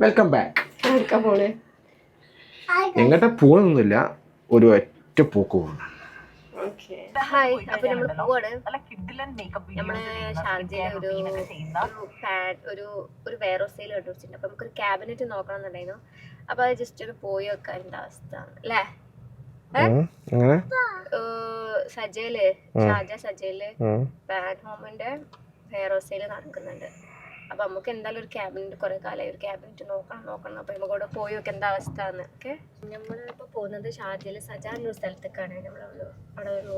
Welcome back. എങ്ങോട്ടാ പോകുന്നൊന്നുമില്ല, ഒരു ഒറ്റ പോക്ക് പോകുന്നു. ഹായ്, അപ്പൊ നമ്മള് പോവാണ്. നമ്മള് ഷാർജയിലെ ഒരു വെയർഹൗസിൽ കണ്ടുപിടിച്ചിട്ടുണ്ട്. അപ്പൊ നമുക്കൊരു ക്യാബിനറ്റ് നോക്കണം എന്നുണ്ടായിരുന്നു. അപ്പൊ അത് ജസ്റ്റ് ഒന്ന് പോയി വെക്കാൻ അവസ്ഥ അല്ലേ? സജയില് ഷാർജ സജയില് പാൻ ഹോമിന്റെ വെയർഹൗസിൽ നടക്കുന്നുണ്ട്. അപ്പൊ നമുക്ക് എന്തായാലും ഒരു ക്യാബിനറ്റ് കുറെ കാലമായി ഒരു ക്യാബിനറ്റ് നോക്കണം. അപ്പൊ നമുക്ക് അവിടെ പോയി വെക്കാൻ എന്താ അവസ്ഥ എന്ന്. ഓക്കെ, നമ്മളിപ്പോ പോകുന്നത് ഷാർജയിലെ സജാ എന്നൊരു സ്ഥലത്തേക്കാണ്. അവിടെ ഒരു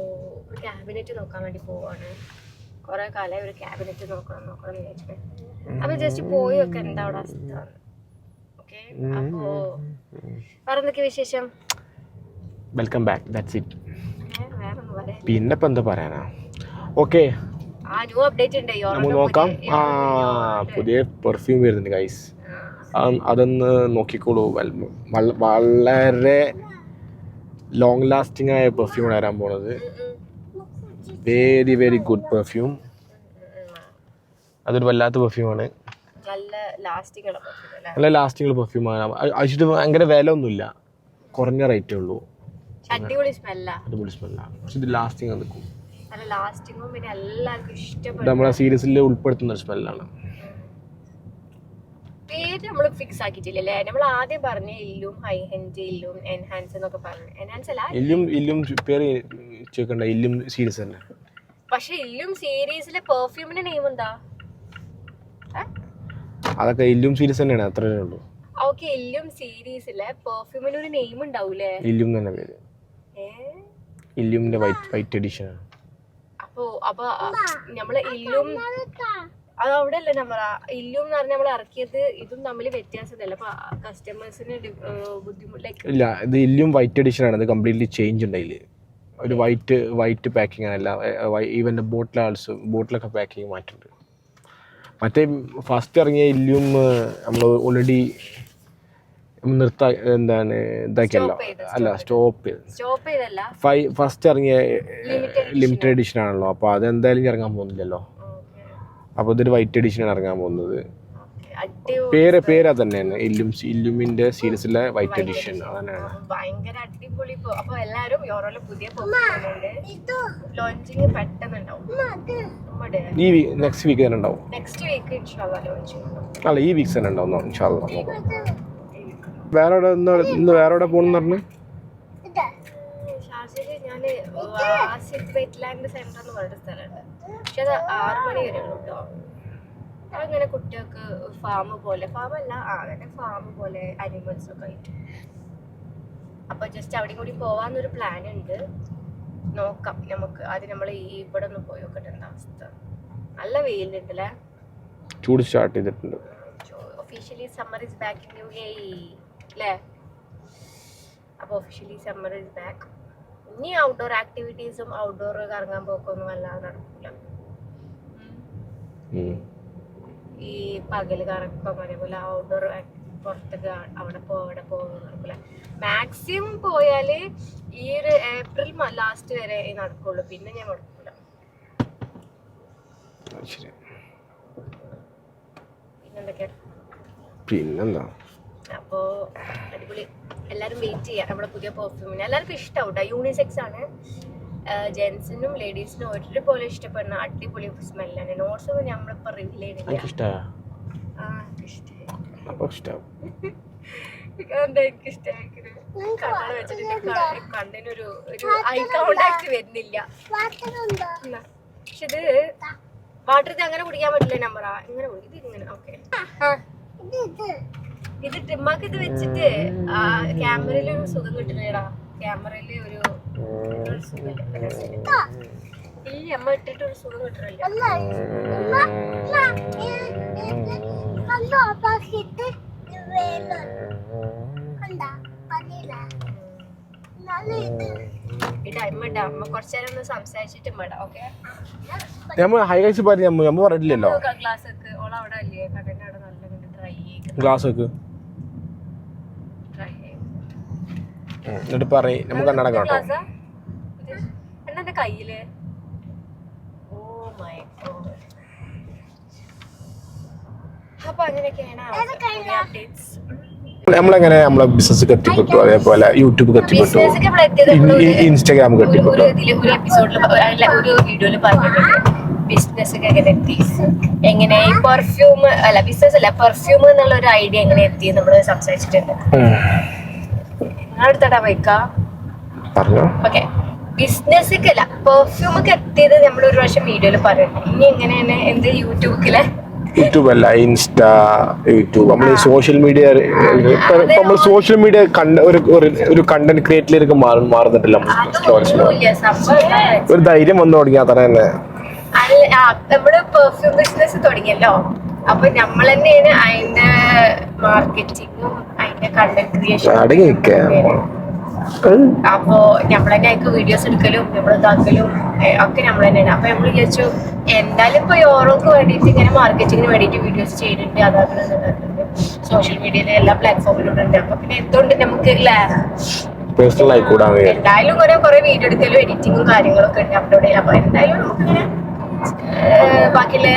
ക്യാബിനറ്റ് നോക്കാൻ വേണ്ടി പോവാണ്. കുറെ കാലമായി ഒരു ക്യാബിനറ്റ് നോക്കണം എന്ന് വിചാരിച്ചിട്ട്. അപ്പൊ ജസ്റ്റ് പോയി വെക്കാൻ എന്താ അവിടെ അവസ്ഥ. ഓക്കെ, അപ്പോ വേറെ എന്തൊക്കെ വിശേഷം? Welcome back. That's it. വേറൊന്നും പറയാ. പിന്നെ ഇപ്പൊ എന്താ പറയാനാ? ഓക്കെ, നമുക്ക് നോക്കാം. പുതിയ പെർഫ്യൂം വരുന്നുണ്ട് ഗൈസ്, അതൊന്ന് നോക്കിക്കോളൂ. വളരെ ലോങ് ലാസ്റ്റിംഗ് ആയ പെർഫ്യൂമാണ് വരാൻ പോണത്. Very very good perfume. അതൊരു വല്ലാത്ത പെർഫ്യൂമാണ്, നല്ല ലാസ്റ്റിംഗ് ഉള്ള പെർഫ്യൂമാണ്. അഴിച്ചിട്ട് ഭയങ്കര വില ഒന്നുമില്ല, കുറഞ്ഞ റേറ്റേ ഉള്ളൂ. അടിപൊളി സ്മെല്ലാണ്, പക്ഷെ ഇത് ലാസ്റ്റിംഗ് നിൽക്കും. പിന്നെ എല്ലാവർക്കും ഇഷ്ടപ്പെടും. നമ്മളെ സീരീസിൽ ഉൾപ്പെടുത്തുന്ന ഒരു സ്മെല്ലാണ്. പേര് നമ്മൾ ഫിക്സ് ആക്കിയിട്ടില്ലല്ലേ? നമ്മൾ ആദ്യം പറഞ്ഞ ഇല്ലും ഹൈഹെൻഡ് ഇല്ലും എൻഹാൻസ് എന്നൊക്കെ പറഞ്ഞു. എൻഹാൻസ് അല്ല, ഇല്ലും പേര് ചോദിക്കണ്ട, ഇല്ലും സീരീസ് തന്നെ. പക്ഷെ ഇല്ലും സീരീസിലെ പെർഫ്യൂമിന്റെ നെയിം എന്താ? അതൊക്കെ ഇല്ലും സീരീസ് തന്നെയാണ്, അത്രേ ഉള്ളൂ. ഓക്കെ, ഇല്ലും സീരീസിലെ പെർഫ്യൂമിന് ഒരു നെയിം ഉണ്ടാവൂലേ? ഇല്ലും തന്നെ പേര്. ഇല്ലുമിന്റെ വൈറ്റ് എഡിഷൻ ആണ്. അപ്പൊ നമ്മള് ഇല്ലും അത് അവിടെ അല്ലേ നമ്മളാ ഇല്ലും എന്ന് പറഞ്ഞാൽ നമ്മൾ ഇറക്കിയത് ഇതും തമ്മിൽ വ്യത്യാസമല്ല. അപ്പൊ കസ്റ്റമേഴ്സിന് ബുദ്ധിമുട്ടിലേക്ക് ഇല്ല. ഇത് ഇല്ലും വൈറ്റ് എഡിഷൻ ആണ്. ഇത് കംപ്ലീറ്റ്ലി ചേഞ്ച് ഉണ്ട്. അതിൽ ഒരു വൈറ്റ് പാക്കിംഗ് ആണല്ല. ഈവൻ ബോട്ടിലൊക്കെ പാക്കിങ് മാറ്റുന്നുണ്ട്. മറ്റേ ഫസ്റ്റ് ഇറങ്ങിയ ഇല്ലും നമ്മൾ ഓൾറെഡി ഇതാക്കിയല്ലോ. അല്ല, സ്റ്റോപ്പ് ചെയ്തല്ല. ഫസ്റ്റ് ഇറങ്ങിയ ലിമിറ്റഡ് എഡിഷൻ ആണല്ലോ. അപ്പോൾ അതെന്തായാലും ഇറങ്ങാൻ പോകുന്നില്ലല്ലോ. അപ്പോൾ ഇതൊരു വൈറ്റ് എഡിഷനാണ് ഇറങ്ങാൻ പോകുന്നത്. പേര് അത് തന്നെയാണ്, ഇല്ലുമിന്റെ സീരീസിലെ വൈറ്റ് എഡിഷൻ. അതന്നെയാണ് ഭയങ്കര അടിപൊളി. അപ്പൊ എല്ലാരും യോറോയിലെ പുതിയ ലോഞ്ചിങ് പെട്ടെന്നുണ്ടാവും. നെക്സ്റ്റ് വീക്ക് തന്നെ ഉണ്ടാവും. നെക്സ്റ്റ് വീക്ക് ഇൻഷാല്ലാ ലോഞ്ചിങ്. അല്ല, ഈ വീക്സ് തന്നെ ഉണ്ടാവും ഇൻഷാല്ലാ. വേറെ എവിടെ പോകണമെന്ന് പറഞ്ഞു? ഷാർജയില് ഞാന് ആസിഫ് വെറ്റ്ലാൻഡ് സെന്റർ എന്ന് പറഞ്ഞ സ്ഥലമുണ്ട്. പക്ഷെ അത് 6 മണി വരെ ഉള്ളൂ കേട്ടോ. അങ്ങനെ കുട്ടികൾക്ക് ഫാം പോലെ അനിമൽസ് ഒക്കെ ആയിട്ട്. അപ്പൊ ജസ്റ്റ് അവിടെ കൂടി പോവാന്നൊരു പ്ലാൻ ഉണ്ട്. നോക്കാം നമുക്ക്. ആദ്യം നമ്മൾ ഇവിടെ ഒന്ന് പോയി നോക്കട്ടെ എന്താ അവസ്ഥ. നല്ല വെയിലുണ്ടല്ലേ, ചൂട് സ്റ്റാർട്ട് ചെയ്തിട്ടുണ്ട്. Officially summer is back in UAE അല്ലേ? അപ്പോൾ ഒഫീഷ്യലി സമ്മർ ഇസ് ബാക്ക്. ഇനി ഔട്ട്ഡോർ ആക്ടിവിറ്റീസും ഔട്ട്ഡോർ കറങ്ങാൻ പോക്കൊന്നും അല്ലാതെ നടക്കില്ല. ഈ പകല് കറക്കം അതേപോലെ ഔട്ട്ഡോർ പുറത്തേക്ക് അവിടെ നടക്കില്ല. മാക്സിമം പോയാല് ഈ ഒരു ഏപ്രിൽ ലാസ്റ്റ് വരെ നടക്കുള്ളൂ. പിന്നെ ഞാൻ നടക്കില്ല. പിന്നെന്താ? അപ്പോ അടിപൊളി. എല്ലാരും വെയിറ്റ് ചെയ്യാം നമ്മുടെ പുതിയ പെർഫ്യൂമിന്. എല്ലാവർക്കും ഇഷ്ടമാവും. യൂണിസെക്സ് ആണ്, ജെന്റ്സിനും ലേഡീസിനും ഒരുപോലെ ഇഷ്ടപ്പെടുന്ന അടിപൊളി സ്മെല്ലാണ്. നോട്ട്സ് ഒന്നും നമ്മളിപ്പോ റിവീൽ ചെയ്യുന്നില്ല. എനിക്ക് ഇഷ്ടമായിരിക്കും. കണ്ണട വെച്ചിട്ട് കണ്ണിനൊരു ഐ കോണ്ടാക്ട് വരുന്നില്ല. പക്ഷെ ഇത് വാട്ടർ ഇത് അങ്ങനെ കുടിക്കാൻ പറ്റില്ല. നമ്പറാ ഇങ്ങനെ ഇത് ഇങ്ങനെ. ഓക്കെ, ഇത് ട്രിമ്മാക്ക് ഇത് വെച്ചിട്ട് ക്യാമറയിൽ ഒരു സുഖം കിട്ടുന്നേടാ. ക്യാമറയിൽ ഒരു സുഖം ഈ അമ്മ ഇട്ടിട്ട് ഒരു സുഖം കിട്ടണില്ല. അമ്മ കുറച്ചേരം ഒന്ന് സംസാരിച്ചിട്ട് പറഞ്ഞില്ലല്ലോ. ഗ്ലാസ് ഒക്കെ ഓൾ അവിടെ അല്ലേ കടന്റെ അവിടെ നല്ല ട്രൈ ചെയ്ത് ഗ്ലാസ് ഒക്കെ എന്നിട്ട് പറയും നമുക്ക് കണ്ണട കേട്ടോ. എന്നെ കയ്യില് ഓ മൈ ഗോഡ്. അപ്പൊ അങ്ങനെയൊക്കെയാണ് അപ്ഡേറ്റ്സ്. നമ്മളെങ്ങനെ നമ്മളെ ബിസിനസ് കെട്ടിപ്പെട്ടു, അതേപോലെ യൂട്യൂബ് കെട്ടിപ്പെട്ടു, ഇൻസ്റ്റാഗ്രാം കെട്ടിപ്പെട്ടു. ഒരു എപ്പിസോഡിൽ ഒരു വീഡിയോയിൽ പറഞ്ഞിട്ടുണ്ട് ബിസിനസ് ഒക്കെ എങ്ങനെ എത്തി, എങ്ങനെ ഈ പെർഫ്യൂം അല്ല ബിസിനസ് അല്ല പെർഫ്യൂം എന്നുള്ള ഒരു ഐഡിയ എങ്ങനെ എത്തി നമ്മൾ സംസാരിച്ചിട്ടുണ്ട്. നിങ്ങളെടുത്തടാ വയ്ക്കാം ഓക്കെ. ബിസിനസ്സൊക്കെ അല്ല പെർഫ്യൂം ഒക്കെ എത്തിയത് നമ്മൾ ഒരു പ്രാവശ്യം വീഡിയോയിൽ പറയുന്നുണ്ട്. ഇനി എങ്ങനെയാണ് എന്ത് യൂട്യൂബ് അല്ല ഇൻസ്റ്റ യൂട്യൂബ് നമ്മൾ സോഷ്യൽ മീഡിയ നമ്മൾ സോഷ്യൽ മീഡിയ ഒരു കണ്ടന്റ് ക്രിയേറ്റിലേക്ക് മാറുന്നിട്ടില്ല. ഒരു ധൈര്യം വന്നു തുടങ്ങിയാൽ തന്നെ നമ്മള് പെർഫ്യൂം ബിസിനസ് തുടങ്ങിയല്ലോ, അപ്പൊ നമ്മൾ തന്നെയാണ് അതിന്റെ മാർക്കറ്റിങ്ങും അതിന്റെ കണ്ടന്റ് ക്രിയേഷനും. അപ്പൊ നമ്മളെന്നെ അതിക്ക് വീഡിയോസ് എടുക്കലും നമ്മൾ ഇതാക്കലും ഒക്കെ നമ്മൾ തന്നെയാണ്. അപ്പൊ നമ്മൾ വിചാരിച്ചു എന്തായാലും ഇപ്പൊ യോറോക്ക് വേണ്ടിയിട്ട് ഇങ്ങനെ മാർക്കറ്റിങ്ങിന് വേണ്ടിയിട്ട് വീഡിയോസ് ചെയ്യുന്നുണ്ട്, അതാക്കുന്നുണ്ട് സോഷ്യൽ മീഡിയയിലെ എല്ലാ പ്ലാറ്റ്ഫോമിലും ഉണ്ട്. അപ്പൊ പിന്നെ എന്തുകൊണ്ട് നമുക്ക് എന്തായാലും കുറെ വീഡിയോ എടുക്കലും എഡിറ്റിങ്ങും കാര്യങ്ങളൊക്കെ ഉണ്ട് അപ്ലോഡ് ചെയ്യാൻ. അപ്പൊ എന്തായാലും നമുക്കിങ്ങനെ ബാക്കിയുള്ള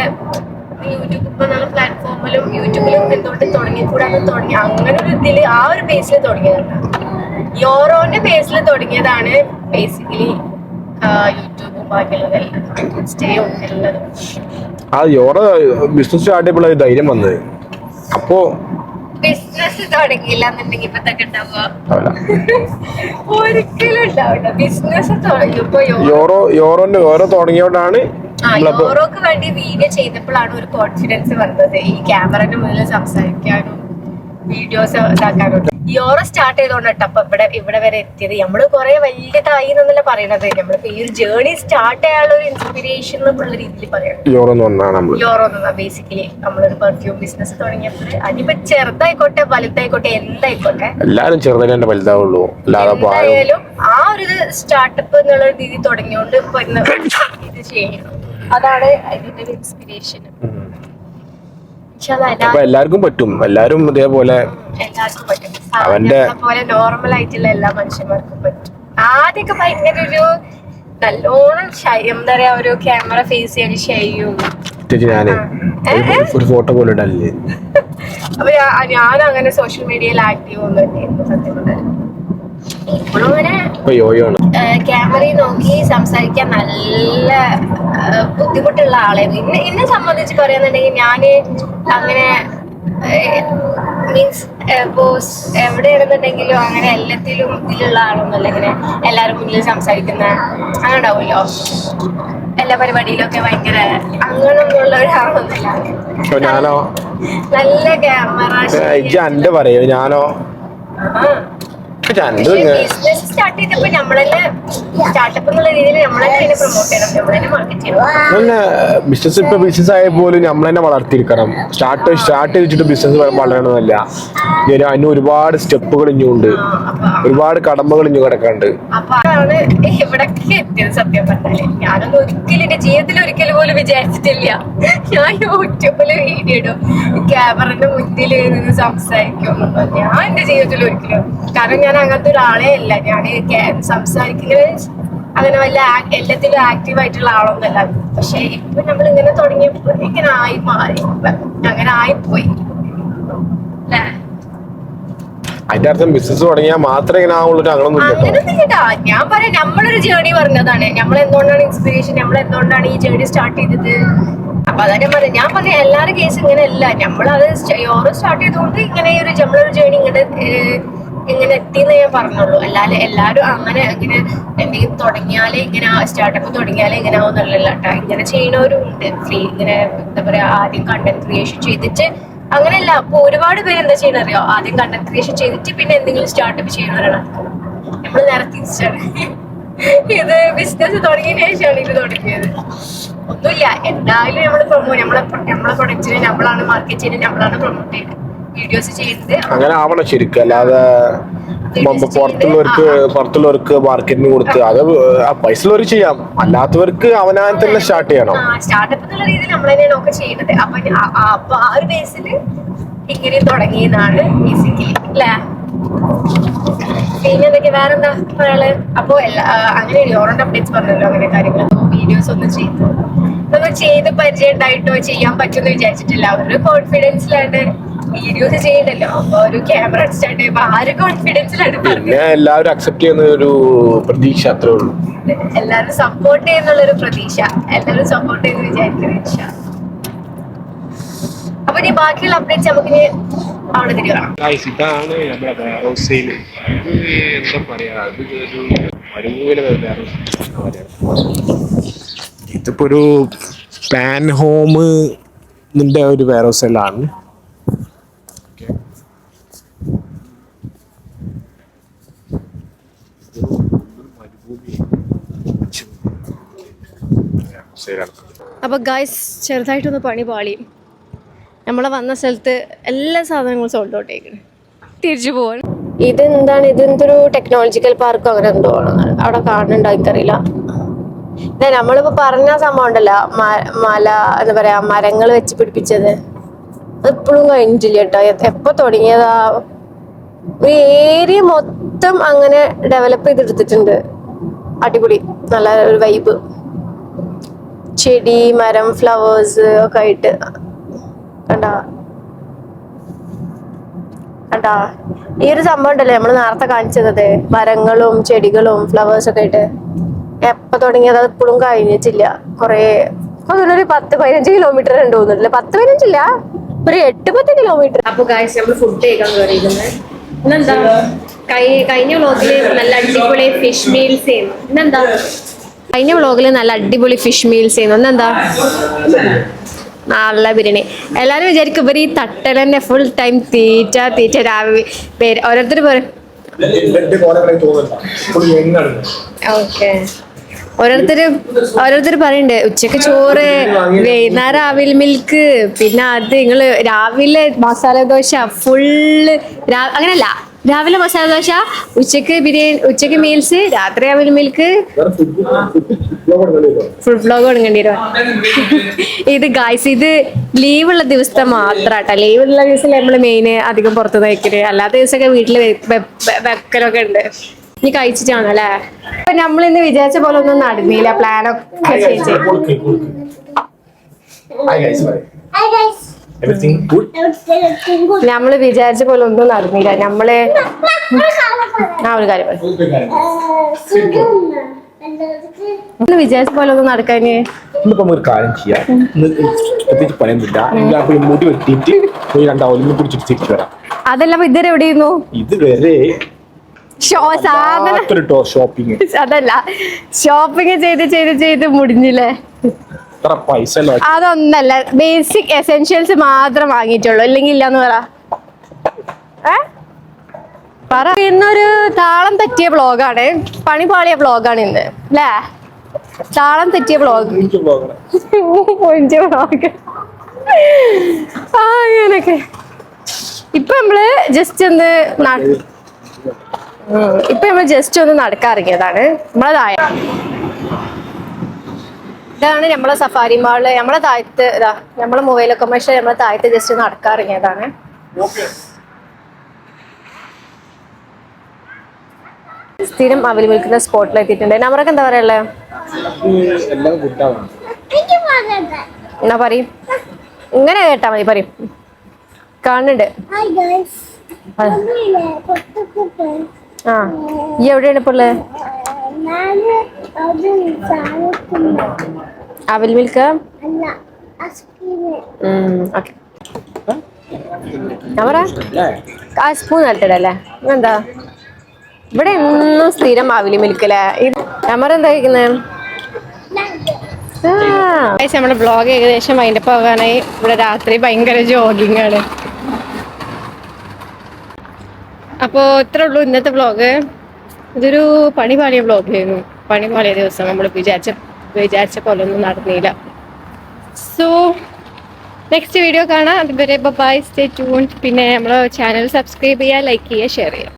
യൂട്യൂബ് ഇപ്പൊ നല്ല പ്ലാറ്റ്ഫോമിലും യൂട്യൂബിലും എന്തുകൊണ്ട് തുടങ്ങിക്കൂടാന്ന് തുടങ്ങി അങ്ങനെ ഒരു ഇതില് ആ ഒരു ബേസിൽ തുടങ്ങിയതാണ്. യോറോന്റെ ബേസിൽ തുടങ്ങിയതാണ് ബേസിക്കലി യൂട്യൂബും ബാക്കിയുള്ളതെല്ലാം ഇൻസ്റ്റയും എല്ലാം. ആ യോറോ ബിസിനസ് സ്റ്റാർട്ട് ചെയ്യുമ്പോൾ ധൈര്യം വന്നത് അപ്പോ ബിസിനസ് തുടങ്ങിയില്ല എന്നുണ്ടെങ്കിൽ ഇപ്പൊ തന്നെ ഉണ്ടാവുക ഒരിക്കലും ഉണ്ടാവില്ല. ബിസിനസ് തുടങ്ങിയപ്പോ യോറോ തുടങ്ങിയോണ്ടാണ് യോറോക്ക് വേണ്ടി വീഡിയോ ചെയ്തപ്പോഴാണ് ഒരു കോൺഫിഡൻസ് വന്നത് ഈ ക്യാമറയുടെ മുന്നിൽ സംസാരിക്കാനും വീഡിയോസ് ഇതാക്കാനും. യോറോ സ്റ്റാർട്ട് ചെയ്തോണ്ടിട്ട് അപ്പൊ ഇവിടെ വരെ എത്തിയത് നമ്മള് കുറെ വലിയതായി എന്നല്ല പറയണത്. നമ്മളിപ്പോ ഈ ഒരു ജേർണി സ്റ്റാർട്ട് ചെയ്യാനുള്ള ഒരു ഇൻസ്പിറേഷൻ എന്നുള്ള രീതിയിൽ പറയാം. യോറോ എന്നാ ബേസിക്കലി നമ്മളൊരു പെർഫ്യൂം ബിസിനസ് തുടങ്ങിയപ്പോൾ അതിപ്പോ ചെറുതായിക്കോട്ടെ വലുതായിക്കോട്ടെ എന്തായിക്കോട്ടെ എല്ലാരും ചെറുതായിട്ട് വലുതാവുള്ളൂ. എന്തായാലും ആ ഒരു സ്റ്റാർട്ടപ്പ് എന്നുള്ള രീതി തുടങ്ങിയോണ്ട് ഇപ്പൊ ഇത് ചെയ്യണം. അതാണ് അതിന്റെ ഒരു ഇൻസ്പിറേഷൻ. എല്ലാവർക്കും പറ്റും, എല്ലാരും ഇതേപോലെ അവന്റെ പോലെ നോർമൽ ആയിട്ടുള്ള എല്ലാ മനുഷ്യന്മാർക്കും പറ്റും. ആദ്യമൊക്കെ ഭയങ്കര ഒരു നല്ലോണം എന്താ പറയാ ഒരു ക്യാമറ ഫേസ് ചെയ്യാൻ ഷെയ്യും ഒരു ഫോട്ടോ പോലെ ഇടല്ലേ. അപ്പൊ ഞാൻ അങ്ങനെ സോഷ്യൽ മീഡിയയിൽ ആക്റ്റീവ് ഒന്നും തന്നെയായിരുന്നു സത്യം പറഞ്ഞാൽ. ഇപ്പോഴും അങ്ങനെ ക്യാമറയിൽ നോക്കി സംസാരിക്കാൻ നല്ല ബുദ്ധിമുട്ടുള്ള ആളായിരുന്നു. എന്നെ സംബന്ധിച്ച് പറയാന്നുണ്ടെങ്കിൽ ഞാന് അങ്ങനെ മീൻസ് ഇപ്പോ എവിടെയാണെന്നുണ്ടെങ്കിലും അങ്ങനെ എല്ലാത്തിലും ഇതിലുള്ള ആളൊന്നുമല്ല. ഇങ്ങനെ എല്ലാവരും മുന്നിൽ സംസാരിക്കുന്ന അങ്ങനെ ഉണ്ടാവുമല്ലോ, എല്ലാ പരിപാടിയിലൊക്കെ ഭയങ്കര അങ്ങനൊന്നുള്ള ഒരാളൊന്നുമില്ല. നല്ല ക്യാമറ പറയോ ഞാനോ ബിസിനസ് സ്റ്റാർട്ട് ചെയ്തപ്പോ നമ്മളെന്നെ സ്റ്റാർട്ടപ്പ് എന്നുള്ള രീതിയിൽ നമ്മളെന്നെ പ്രൊമോട്ട് ചെയ്യണം, നമ്മളെന്നെ മാർക്കറ്റ് ചെയ്യണം. ബിസിനസ് ആയ പോലും നമ്മൾ തന്നെ വളർത്തിയിരിക്കണം. സ്റ്റാർട്ട് ചെയ്തിട്ട് ബിസിനസ് വളരണമെന്നല്ല, അതിന് ഒരുപാട് സ്റ്റെപ്പുകൾ ഇനിയുണ്ട്, ഒരുപാട് കടമ്പകൾ ഇനി കിടക്കാണ്ട്. അപ്പൊ അതാണ് ഇവിടൊക്കെ എത്തിയത് സത്യം പറഞ്ഞാല്. ഞാനൊന്നും ഒരിക്കലും എന്റെ ജീവിതത്തിൽ ഒരിക്കലും പോലും വിചാരിച്ചിട്ടില്ല ഞാൻ യൂട്യൂബില് വീഡിയോ ഇടും, ക്യാമറന്റെ മുന്നിൽ നിന്ന് സംസാരിക്കും. ഞാൻ എന്റെ ജീവിതത്തിൽ ഒരിക്കലും, കാരണം ഞാൻ അങ്ങനത്തെ ഒരാളെ അല്ല. ഞാൻ സംസാരിക്കുന്നത് അങ്ങനെ വല്ല എല്ലാത്തിലും ആക്റ്റീവ് ആയിട്ടുള്ള ആളൊന്നല്ല. പക്ഷെ ഇപ്പൊ നമ്മൾ ഇങ്ങനെ തുടങ്ങിയപ്പോ ഇങ്ങനെ ആയി മാറി, അങ്ങനെ ആയിപ്പോയി അല്ലേ. അതിന്റെ അർത്ഥം ബിസിനസ് തുടങ്ങിയാൽ മാത്രമേ ഇങ്ങനെ ആവുള്ളൂ അങ്ങനൊന്നുമില്ല. ഞാൻ പറയാം നമ്മളൊരു ജേർണി പറഞ്ഞതാണ്. നമ്മൾ എന്തുകൊണ്ടാണ് ഇൻസ്പിറേഷൻ, നമ്മൾ എന്തുകൊണ്ടാണ് ഈ ജേർണി സ്റ്റാർട്ട് ചെയ്തത്. അപ്പൊ അതൊക്കെ പറയാം. ഞാൻ പറഞ്ഞ എല്ലാവരുടെ കേസ് ഇങ്ങനെ അല്ല. നമ്മളത് യോറോ സ്റ്റാർട്ട് ചെയ്തുകൊണ്ട് ഇങ്ങനെ ഒരു നമ്മളൊരു ജേർണി ഇങ്ങനെ എത്തിയെന്ന് ഞാൻ പറഞ്ഞുള്ളൂ. അല്ലാതെ എല്ലാവരും അങ്ങനെ ഇങ്ങനെ എന്തെങ്കിലും തുടങ്ങിയാലേ ഇങ്ങനെ സ്റ്റാർട്ടപ്പ് തുടങ്ങിയാലേ ഇങ്ങനെ ആവുന്നല്ല കേട്ടോ. ഇങ്ങനെ ചെയ്യണവരും ഉണ്ട്. ഇങ്ങനെ എന്താ പറയാ ആദ്യം കണ്ടന്റ് ക്രിയേഷൻ ചെയ്തിട്ട് അങ്ങനെയല്ല. അപ്പൊ ഒരുപാട് പേര് എന്താ ചെയ്യണ അറിയോ, ആദ്യം കണ്ടന്റ് ക്രിയേഷൻ ചെയ്തിട്ട് പിന്നെ എന്തെങ്കിലും സ്റ്റാർട്ടപ്പ് ചെയ്യണവരാണ്. നമ്മള് നേരെ തിരിച്ചാണ്. ഇത് ബിസിനസ് തുടങ്ങിയതിനു ശേഷമാണ് ഇത് തുടങ്ങിയത്. ഒന്നുമില്ല, എന്തായാലും നമ്മളെ പ്രൊഡക്റ്റിനെ നമ്മളാണ് മാർക്കറ്റ് ചെയ്യുന്നത്, നമ്മളാണ് പ്രൊമോട്ട് ചെയ്യുന്നത്, വീഡിയോസ് ചെയ്യുന്നത്. അങ്ങനെ ആവണം ശരിക്കും. അല്ലാതെ പുറത്തുള്ളവർക്ക് മാർക്കറ്റിന് കൊടുത്ത് അത് പൈസ ഉള്ളവർ ചെയ്യാം, അല്ലാത്തവർക്ക് അവനാൻ തന്നെ സ്റ്റാർട്ട് ചെയ്യണം. സ്റ്റാർട്ടപ്പ് എന്നുള്ള രീതിയിൽ നമ്മൾ തന്നെയാണ് ഒക്കെ ചെയ്യുന്നത്. അപ്പൊ ആ ഒരു ബേസിൽ ഇങ്ങനെ തുടങ്ങിയതാണ് ബേസിക്കലി അല്ലേ. പിന്നെ എന്തൊക്കെ വേറെന്താ പറയാള്? അപ്പൊ അങ്ങനെ ഓരോണ്ട് അപ്ഡേറ്റ്സ് പറഞ്ഞല്ലോ, അങ്ങനെ കാര്യങ്ങളൊക്കെ വീഡിയോസ് ഒന്നും ചെയ്ത് പരിചയം ഉണ്ടായിട്ടോ ചെയ്യാൻ പറ്റുമെന്ന് വിചാരിച്ചിട്ടില്ല. ഒരു കോൺഫിഡൻസിലാണ് വീഡിയോസ് ചെയ്യണ്ടല്ലോ. അപ്പൊ ഒരു ക്യാമറ സ്റ്റാർട്ട് ചെയ്യുമ്പോ കോൺഫിഡൻസിലാണ് പിന്നെ എല്ലാവരും അക്സെപ്റ്റ് ചെയ്യുന്ന ഒരു പ്രതീക്ഷ അത്രേ ഉള്ളൂ. എല്ലാവരും സപ്പോർട്ട് ചെയ്യുന്നുള്ളൊരു പ്രതീക്ഷ, എല്ലാവരും സപ്പോർട്ട് ചെയ്ത് വിചാരിക്കുന്ന. അപ്പൊ ഇനി ബാക്കിയുള്ള അപ്ഡേറ്റ്സ് നമുക്ക് അവിടെ തിരികെ കാണാം. ഇതാണ് നമ്മുടെ വേറോസയിൽ എന്താ പറയാ, ഒരു മരുഭൂമിയിലെ ഇതിപ്പോ ഒരു പാൻ ഹോമിന്റെ ഒരു വേറോസെല്ലാണ്. അപ്പൊ ഗൈസ്, ചെറുതായിട്ടൊന്ന് പണി പാളി. നമ്മളെ വന്ന സ്ഥലത്ത് എല്ലാ സാധനങ്ങളും സോൾഡ് ഔട്ട് ആയിക്കണം. തിരിച്ചു പോവാൻ ഇതെന്തൊരു ടെക്നോളജിക്കൽ പാർക്കോ അങ്ങനെ എന്തോ ആണ് അവിടെ കാണുന്നുണ്ടോ എനിക്കറിയില്ല. നമ്മളിപ്പോ പറഞ്ഞ സംഭവം ഉണ്ടല്ലോ, മല എന്താ പറയാ, മരങ്ങൾ വെച്ച് പിടിപ്പിച്ചത്, അതിപ്പോഴും കഴിഞ്ഞിട്ടില്ല കേട്ടോ. എപ്പൊ തുടങ്ങിയതാ? ഒരു ഏരിയ മൊത്തം അങ്ങനെ ഡെവലപ്പ് ചെയ്തെടുത്തിട്ടുണ്ട്. അടിപൊളി, നല്ല ഒരു വൈബ്, ചെടി, മരം, ഫ്ലവേഴ്സ് ഒക്കെ ആയിട്ട്. കണ്ടാ ഈ ഒരു സംഭവം ഉണ്ടല്ലേ നമ്മള് നേരത്തെ കാണിച്ചത്, മരങ്ങളും ചെടികളും ഫ്ലവേഴ്സ് ഒക്കെ ആയിട്ട്, എപ്പൊ തുടങ്ങിയത്? അത് ഇപ്പോഴും കഴിഞ്ഞിട്ടില്ല. കൊറേ ഒരു 10-15 കിലോമീറ്റർ ഉണ്ട് തോന്നുന്നില്ല. 10-15 ഒരു 8-10 കിലോമീറ്റർ. അപ്പൊ ഗായ്സ്, നമ്മള് ഫുഡ് കഴിക്കാൻ കയറിയിരിക്കുന്നത്. ഇന്നെന്താ കഴിഞ്ഞ വ്ളോഗില് നല്ല അടിപൊളി ഫിഷ് മീൽസ് ചെയ്യുന്നു. ഇന്നെന്താ കഴിഞ്ഞ വ്ളോഗില് നല്ല അടിപൊളി ഫിഷ് മീൽസ് ചെയ്യുന്നു. ഇന്നെന്താ നല്ല ബിരിയാണി. എല്ലാരും വിചാരിക്കും ഇവർ ഈ തട്ടലന്നെ ഫുൾ ടൈം തീറ്റ രാവിലെ ഓരോരുത്തർ പറയും. ഓക്കെ, ഓരോരുത്തർ പറയണ്ട് ഉച്ചക്ക് ചോറ്, വൈകുന്നേരം അവിൽ മിൽക്ക്, പിന്നെ അത് നിങ്ങള് രാവിലെ മസാല ദോശ ഫുള്ള്. അങ്ങനല്ല, രാവിലെ മസാല ദോശ, ഉച്ചക്ക് ബിരിയാണി, ഉച്ചക്ക് മീൽസ്, രാത്രി അവിൽ മിൽക്ക്. ഫുൾ വ്ലോഗ് തുടങ്ങേണ്ടി വരും. ഇത് ഗായ്സ്, ഇത് ലീവുള്ള ദിവസത്തെ മാത്രാട്ടാ. ലീവുള്ള ദിവസം നമ്മള് മെയിൻ അധികം പുറത്ത് കഴിക്കല്. അല്ലാത്ത ദിവസമൊക്കെ വീട്ടില് വെക്കലൊക്കെ ഉണ്ട്. ഇനി കഴിച്ചിട്ടാണ് അല്ലേ? അപ്പൊ നമ്മളിന്ന് വിചാരിച്ച പോലെ ഒന്നും നടന്നില്ല. പ്ലാനൊക്കെ ചേച്ചി നമ്മള് വിചാരിച്ച പോലെ ഒന്നും നടന്നില്ല. നമ്മള് ഒരു കാര്യം വിചാരിച്ച പോലെ ഒന്നും നടക്കാന്. ഒരു കാര്യം ചെയ്യാം, പ്രത്യേകിച്ച് പണിയൊന്നുമില്ല. മുടി വെട്ടിയിട്ട് പിടിച്ചിട്ട് വരാം. അതെല്ലാം ഇതുവരെ എവിടെയിരുന്നു? ഇതുവരെ അതല്ല, ഷോപ്പിംഗ് ചെയ്ത് മുടിഞ്ഞില്ലേ? അതൊന്നല്ല, ബേസിക് എസെൻഷ്യൽസ് മാത്രം വാങ്ങിയിട്ടുള്ളൂ. അല്ലെങ്കിൽ ഇല്ലാന്ന് പറ. ഇന്നൊരു താളം തെറ്റിയ വ്ളോഗാണ്, പണിപാളിയ വ്ളോഗാണ് ഇന്ന് അല്ലേ? താളം തെറ്റിയ വ്ളോഗ്. അങ്ങനൊക്കെ. ഇപ്പൊ നമ്മള് ജസ്റ്റ് ഒന്ന് നടക്കാറിങ്ങിയതാണ്. ഇതാണ് നമ്മളെ സഫാരി മാള്. നമ്മളെ താഴത്ത് നമ്മളെ മൊബൈൽ കൊമേഴ്ഷ്യൽ നമ്മളെ താഴത്ത് ജസ്റ്റ് നടക്കാറിങ്ങിയതാണ്. സ്ഥിരം അവൽ വിൽക്കുന്ന സ്പോട്ടിൽ എത്തിയിട്ടുണ്ട്. നമ്പറൊക്കെ എന്താ പറയാ? എന്നാ പറയും, ഇങ്ങനെ കേട്ടാ മതി. പറയും, കാണുന്നുണ്ട്. ആ, ഈ എവിടെയാണ് ഇപ്പൊ ഉള്ളത്? അവൽ മിൽക്ക്. ഓക്കെ, ഞാൻ പറയാ ആ സ്പൂൺ നട്ടിടല്ലേ? എന്താ ഇവിടെ എന്നും സ്ഥിരം അവലി മിൽക്കല്ലേ? നമ്മൾ എന്താ കഴിക്കുന്നത്? നമ്മുടെ ബ്ലോഗ് ഏകദേശം വൈൻഡപ്പ് ആകാനായി. ഇവിടെ രാത്രി ഭയങ്കര ജോഗിങ് ആണ്. അപ്പോ ഇത്രേ ഉള്ളൂ ഇന്നത്തെ വ്ളോഗ്. ഇതൊരു പണിപാളിയ വ്ളോഗായിരുന്നു. പണിപാളിയ ദിവസം നമ്മൾ വിചാരിച്ച പോലെ ഒന്നും നടന്നില്ല. സോ നെക്സ്റ്റ് വീഡിയോ കാണാം. അതുവരെ ബൈ, സ്റ്റേ ട്യൂൺഡ്. പിന്നെ നമ്മളെ ചാനൽ സബ്സ്ക്രൈബ് ചെയ്യുക, ലൈക്ക് ചെയ്യുക, ഷെയർ ചെയ്യുക.